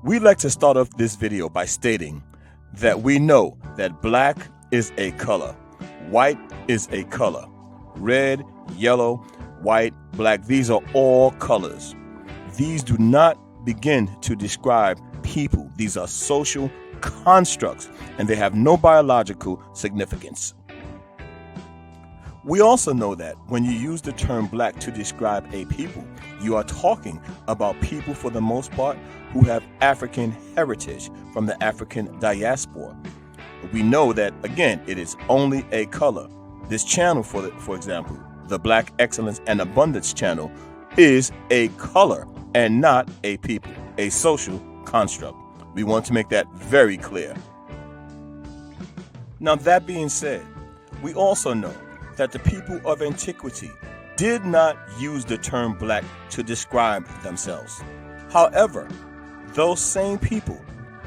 We'd like to start off this video by stating that we know that black is a color, white is a color, red, yellow, white, black, these are all colors. These do not begin to describe people. These are social constructs and they have no biological significance. We also know that when you use the term black to describe a people, you are talking about people for the most part who have African heritage from the African diaspora. We know that, again, it is only a color. This channel, for example, the Black Excellence and Abundance channel, is a color and not a people, a social construct. We want to make that very clear. Now, that being said, we also know that the people of antiquity did not use the term black to describe themselves. However, those same people,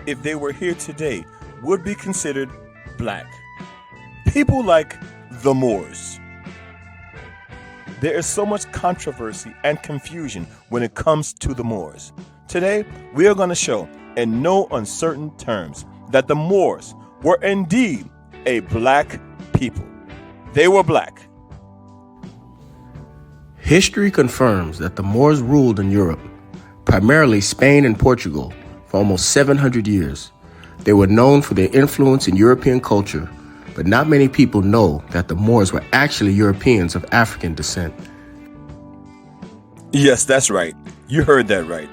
if they were here today, would be considered black. People like the Moors. There is so much controversy and confusion when it comes to the Moors. Today, we are going to show in no uncertain terms that the Moors were indeed a black people. They were black. History confirms that the Moors ruled in Europe, primarily Spain and Portugal, for almost 700 years. They were known for their influence in European culture, but not many people know that the Moors were actually Europeans of African descent. Yes, that's right. You heard that right.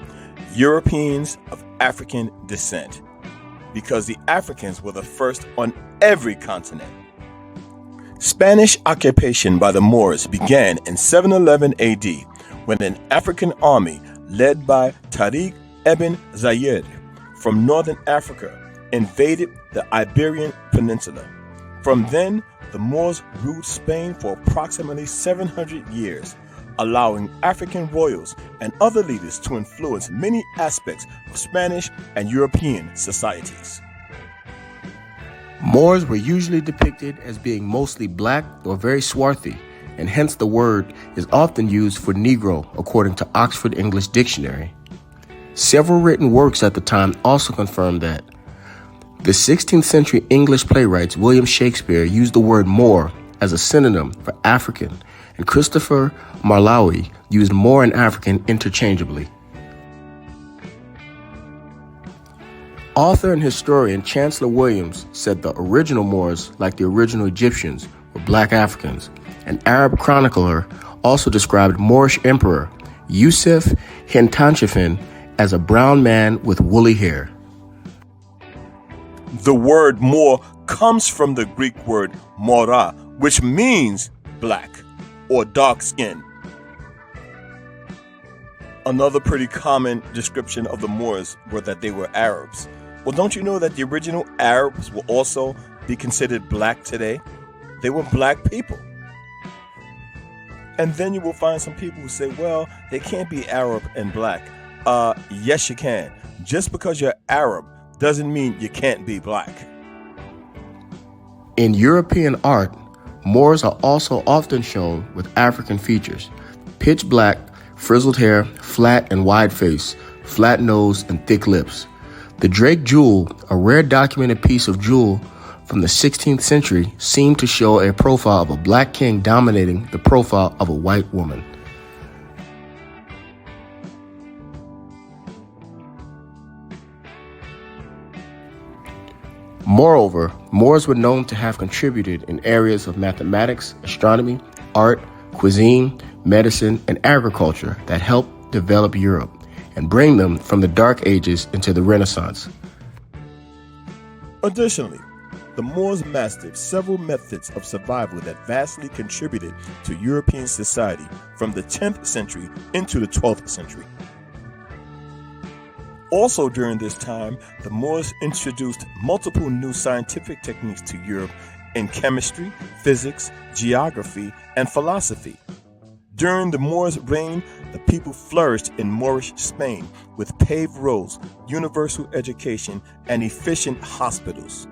Europeans of African descent, because the Africans were the first on every continent. Spanish occupation by the Moors began in 711 AD when an African army led by Tariq ibn Zayed from northern Africa invaded the Iberian Peninsula. From then, the Moors ruled Spain for approximately 700 years, allowing African royals and other leaders to influence many aspects of Spanish and European societies. Moors were usually depicted as being mostly black or very swarthy, and hence the word is often used for Negro according to Oxford English Dictionary. Several written works at the time also confirm that. The 16th century English playwright William Shakespeare used the word Moor as a synonym for African, and Christopher Marlowe used Moor and African interchangeably. Author and historian Chancellor Williams said the original Moors, like the original Egyptians, were black Africans. An Arab chronicler also described Moorish emperor Yusuf Hintashifin as a brown man with woolly hair. The word Moor comes from the Greek word mora, which means black or dark skin. Another pretty common description of the Moors were that they were Arabs. Well, don't you know that the original Arabs will also be considered black today? They were black people. And then you will find some people who say, well, they can't be Arab and black. Yes, you can. Just because you're Arab doesn't mean you can't be black. In European art, Moors are also often shown with African features: pitch black, frizzled hair, flat and wide face, flat nose, and thick lips. The Drake jewel, a rare documented piece of jewel from the 16th century, seemed to show a profile of a black king dominating the profile of a white woman. Moreover, Moors were known to have contributed in areas of mathematics, astronomy, art, cuisine, medicine, and agriculture that helped develop Europe and bring them from the Dark Ages into the Renaissance. Additionally, the Moors mastered several methods of survival that vastly contributed to European society from the 10th century into the 12th century. Also during this time, the Moors introduced multiple new scientific techniques to Europe in chemistry, physics, geography, and philosophy. During the Moors' reign, the people flourished in Moorish Spain with paved roads, universal education, and efficient hospitals.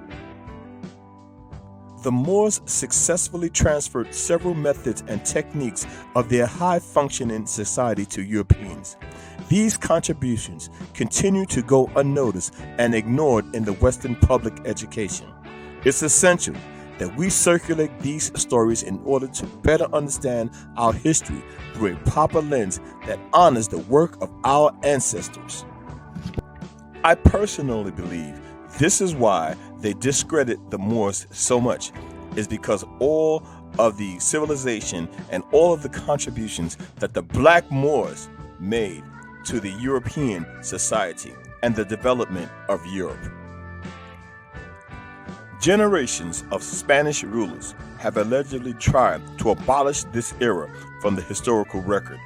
The Moors successfully transferred several methods and techniques of their high-functioning society to Europeans. These contributions continue to go unnoticed and ignored in the Western public education. It's essential that we circulate these stories in order to better understand our history through a proper lens that honors the work of our ancestors. I personally believe this is why they discredit the Moors so much, is because all of the civilization and all of the contributions that the Black Moors made to the European society and the development of Europe. Generations of Spanish rulers have allegedly tried to abolish this era from the historical record,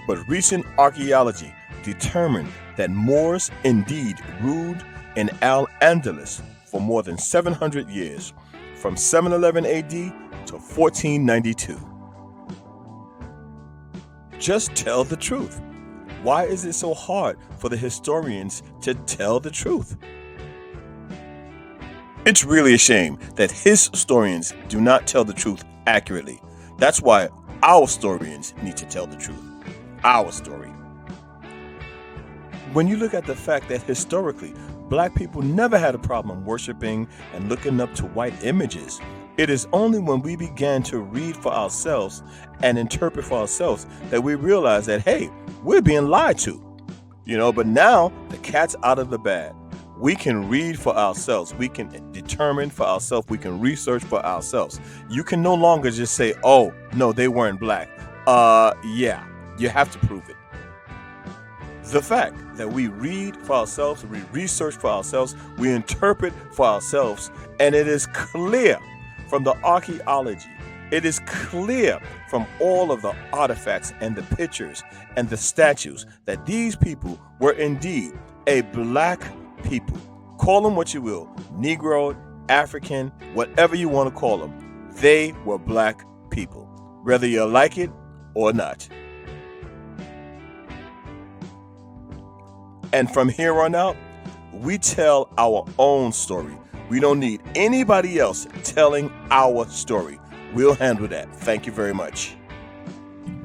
but recent archaeology determined that Moors indeed ruled in Al-Andalus for more than 700 years, from 711 AD to 1492. Just tell the truth. Why is it so hard for the historians to tell the truth? It's really a shame that historians do not tell the truth accurately. That's why our historians need to tell the truth. Our story. When you look at the fact that historically, Black people never had a problem worshiping and looking up to white images, it is only when we began to read for ourselves and interpret for ourselves that we realize that, hey, we're being lied to. But now the cat's out of the bag. We can read for ourselves. We can determine for ourselves. We can research for ourselves. You can no longer just say, oh, no, they weren't Black. Yeah, you have to prove it. The fact that we read for ourselves, we research for ourselves, we interpret for ourselves, and it is clear from the archaeology, it is clear from all of the artifacts and the pictures and the statues that these people were indeed a Black people. Call them what you will, Negro, African, whatever you want to call them. They were Black people, whether you like it or not. And from here on out, we tell our own story. We don't need anybody else telling our story. We'll handle that. Thank you very much.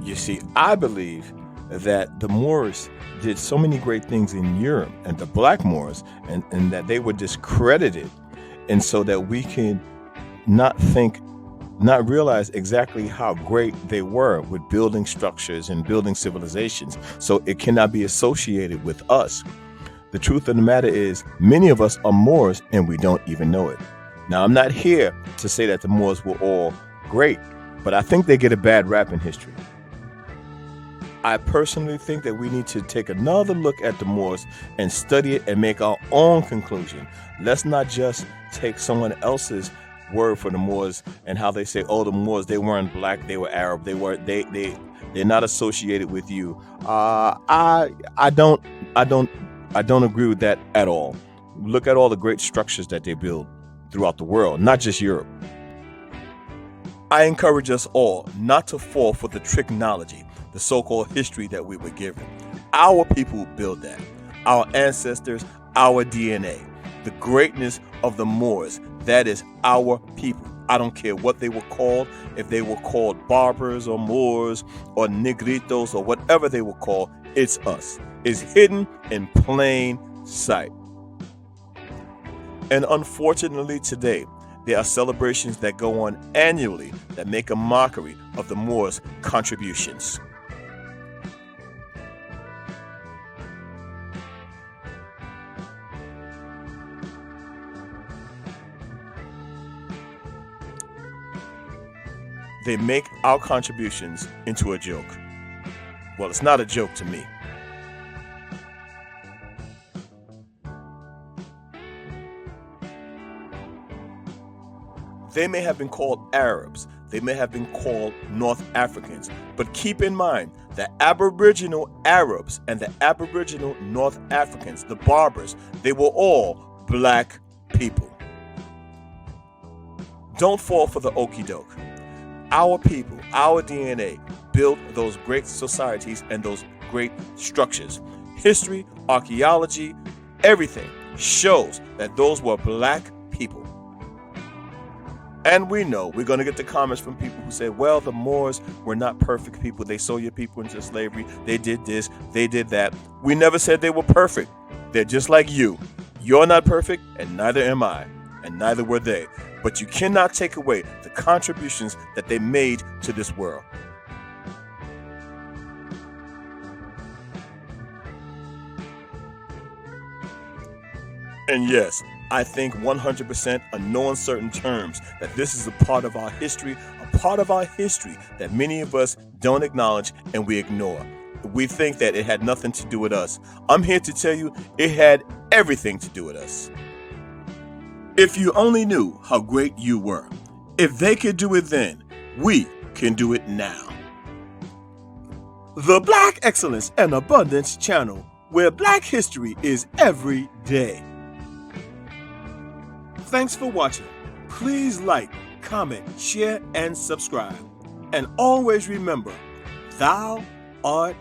You see, I believe that the Moors did so many great things in Europe, and the Black Moors, and that they were discredited, and so that we can not realize exactly how great they were with building structures and building civilizations, so it cannot be associated with us. The truth of the matter is, many of us are Moors and we don't even know it. Now, I'm not here to say that the Moors were all great, but I think they get a bad rap in history. I personally think that we need to take another look at the Moors and study it and make our own conclusion. Let's not just take someone else's word for the Moors and how they say, oh, the Moors, they weren't Black, they were Arab, they're not associated with you. I don't agree with that at all. Look at all the great structures that they build throughout the world, not just Europe. I encourage us all not to fall for the tricknology, the so-called history that we were given. Our people built that. Our ancestors, our DNA. The greatness of the Moors, that is our people. I don't care what they were called, if they were called Barbers or Moors or Negritos or whatever they were called, it's us. It's hidden in plain sight. And unfortunately today, there are celebrations that go on annually that make a mockery of the Moors' contributions. They make our contributions into a joke. Well, it's not a joke to me. They may have been called Arabs, they may have been called North Africans, but keep in mind the Aboriginal Arabs and the Aboriginal North Africans, the Barbers, they were all Black people. Don't fall for the okie doke. Our people, our DNA, built those great societies and those great structures. History, archaeology, everything shows that those were Black people. And we know we're going to get the comments from people who say, well, the Moors were not perfect people. They sold your people into slavery. They did this. They did that. We never said they were perfect. They're just like you. You're not perfect, and neither am I, and neither were they. But you cannot take away the contributions that they made to this world. And yes, I think 100% in no uncertain terms that this is a part of our history, that many of us don't acknowledge and we ignore. We think that it had nothing to do with us. I'm here to tell you it had everything to do with us. If you only knew how great you were. If they could do it then, we can do it now. The Black Excellence and Abundance channel, where Black history is every day. Thanks for watching. Please like, comment, share, and subscribe. And always remember, thou art